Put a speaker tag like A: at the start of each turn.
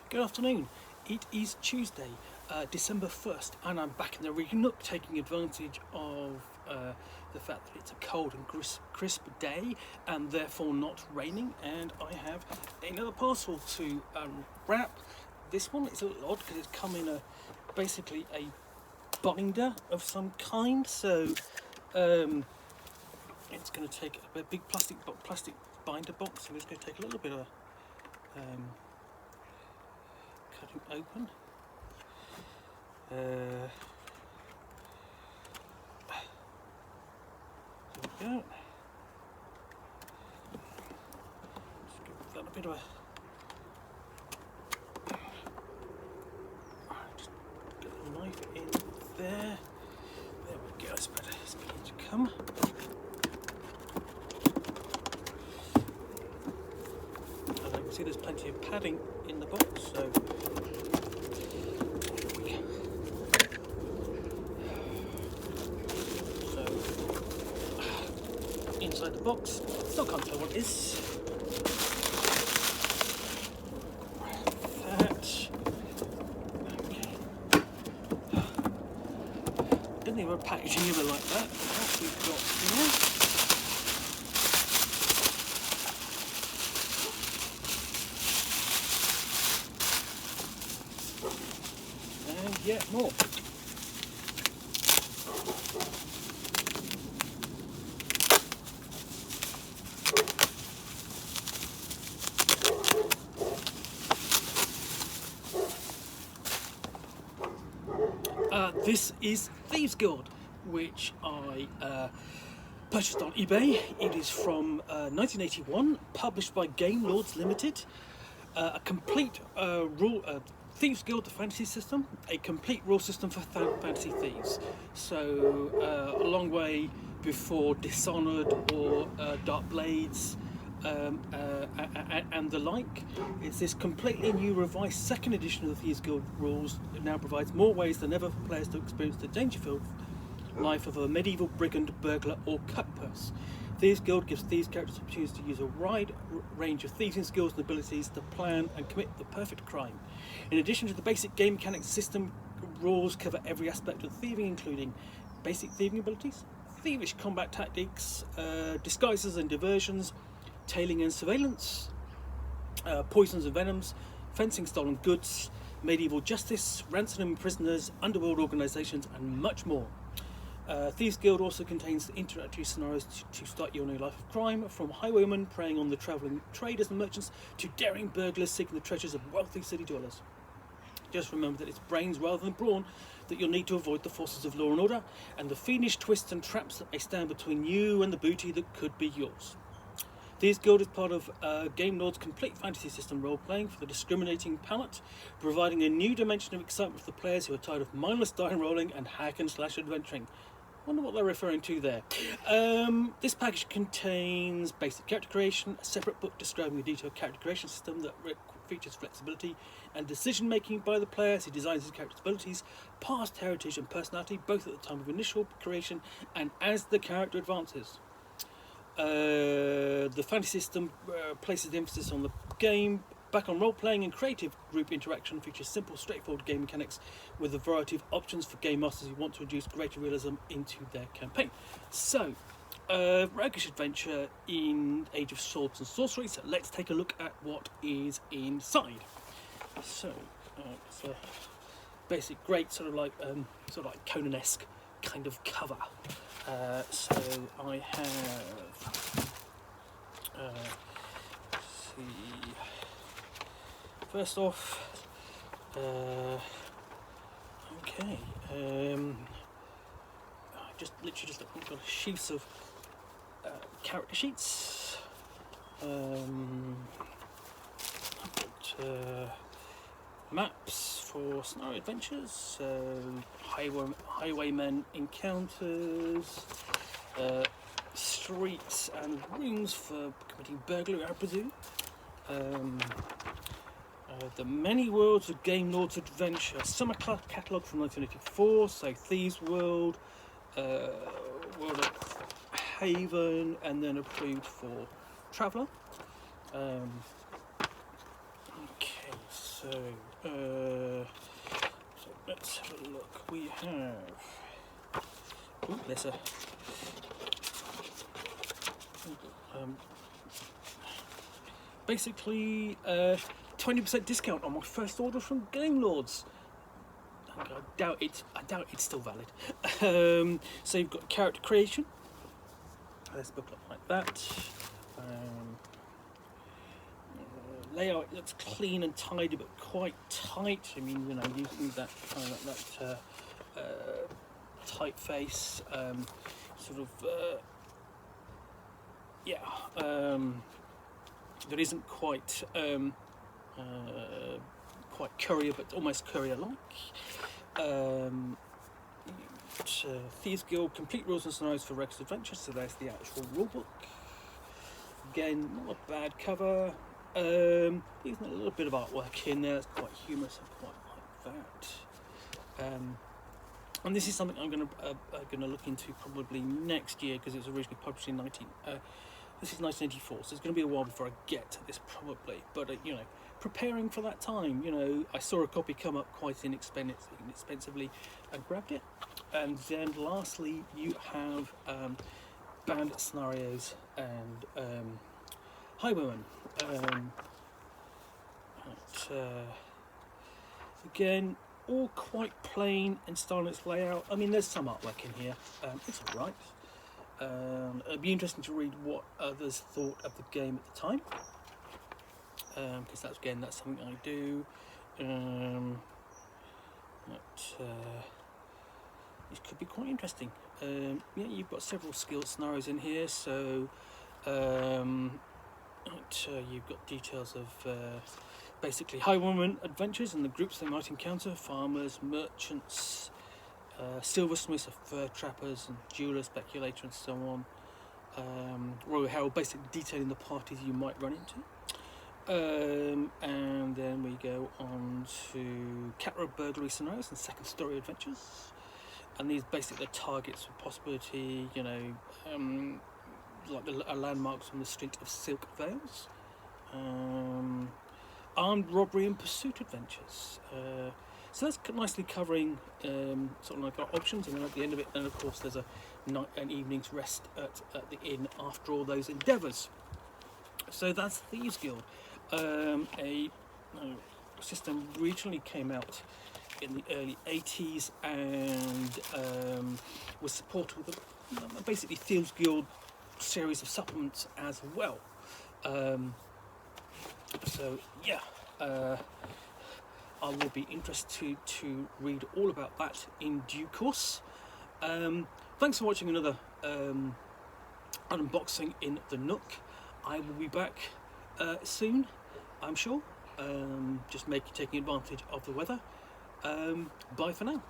A: Good afternoon. It is Tuesday, December 1st, and I'm back in the Nook taking advantage of the fact that it's a cold and crisp day and therefore not raining, and I have another parcel to wrap. This one is a little odd because it's come in basically a binder of some kind, so it's going to take a big plastic binder box. I'm just going to take a little bit of cutting open. There we go. Just give that a bit of a. Just get the knife in there. There we go. It's beginning to come. As I can see, there's plenty of padding in the box, so. Inside the box, still can't tell what it is. That. Okay. Didn't even have packaging ever like that. What we've got here. And yet more. This is Thieves Guild, which I purchased on eBay. It is from 1981, published by Gamelords Limited. A complete Thieves Guild, the fantasy system, a complete rule system for fantasy thieves. So a long way before Dishonored or Dark Blades and the like. It's this completely new revised second edition of the Thieves Guild rules. It now provides more ways than ever for players to experience the danger-filled life of a medieval brigand, burglar or cutpurse. Thieves Guild gives thieves characters opportunities to use a wide range of thieving skills and abilities to plan and commit the perfect crime. In addition to the basic game mechanics, system rules cover every aspect of thieving, including basic thieving abilities, thievish combat tactics, disguises and diversions, tailing and surveillance, poisons and venoms, fencing stolen goods, medieval justice, ransoming prisoners, underworld organisations, and much more. Thieves Guild also contains interactive scenarios to start your new life of crime, from highwaymen preying on the travelling traders and merchants to daring burglars seeking the treasures of wealthy city dwellers. Just remember that it's brains rather than brawn that you'll need to avoid the forces of law and order and the fiendish twists and traps that may stand between you and the booty that could be yours. Thieves Guild is part of Gamelords' complete fantasy system role-playing for the discriminating palate, providing a new dimension of excitement for the players who are tired of mindless die rolling and hack-and-slash adventuring. Wonder what they're referring to there. This package contains basic character creation, a separate book describing the detailed character creation system that features flexibility and decision-making by the player as he designs his character's abilities, past heritage and personality, both at the time of initial creation and as the character advances. The fantasy system places the emphasis on the game, back on role-playing and creative group interaction, features simple, straightforward game mechanics with a variety of options for game masters who want to introduce greater realism into their campaign. So, roguish adventure in Age of Swords and Sorcery, so let's take a look at what is inside. So, it's a basic, great sort of like Conan-esque kind of cover. So I have, let's see, first off, okay, I've got a sheet of character sheets. I've got maps for scenario adventures, so highwaymen encounters, streets and rooms for committing burglary, I presume. The Many Worlds of Gamelords Adventure summer catalogue from 1984, so Thieves World, World of Haven, and then approved for Traveller. Okay, so So let's have a look. We have. Ooh, there's a. Basically, 20% discount on my first order from Gamelords. I doubt it's still valid. So you've got character creation. There's a booklet like that. Layout looks clean and tidy, but quite tight. I mean, you know, using that typeface, sort of, that isn't quite quite courier, but almost courier-like. Thieves Guild complete rules and scenarios for Rex Adventures. So there's the actual rulebook. Again, not a bad cover. Even a little bit of artwork in there. It's quite humorous. I quite like that. And this is something I'm gonna look into probably next year, because it was originally published in this is 1984, so it's going to be a while before I get to this probably. But you know, preparing for that time, you know, I saw a copy come up quite inexpensively and grabbed it. And then lastly, you have bandit scenarios and highwaymen. Again, all quite plain in style and its layout. I mean, there's some artwork in here. It's all right. It'd be interesting to read what others thought of the game at the time, because that's something I do. It could be quite interesting. Yeah, you've got several skill scenarios in here, so you've got details of basically highwayman adventures and the groups they might encounter: farmers, merchants, silversmiths, fur trappers, and jeweler, speculator, and so on. Royal Herald, basically detailing the parties you might run into. And then we go on to cat road burglary scenarios and second story adventures. And these basically are targets for possibility, you know, like the landmarks on the street of Silk Vales. Armed robbery and pursuit adventures. So that's nicely covering sort of like our options, and then at the end of it, then of course there's a night and evening's rest at the inn after all those endeavours. So that's Thieves Guild, a system originally came out in the early 80s and was supported with a basically Thieves Guild series of supplements as well. So yeah. I will be interested to read all about that in due course. Thanks for watching another unboxing in the Nook. I will be back soon, I'm sure. Just taking advantage of the weather. Bye for now.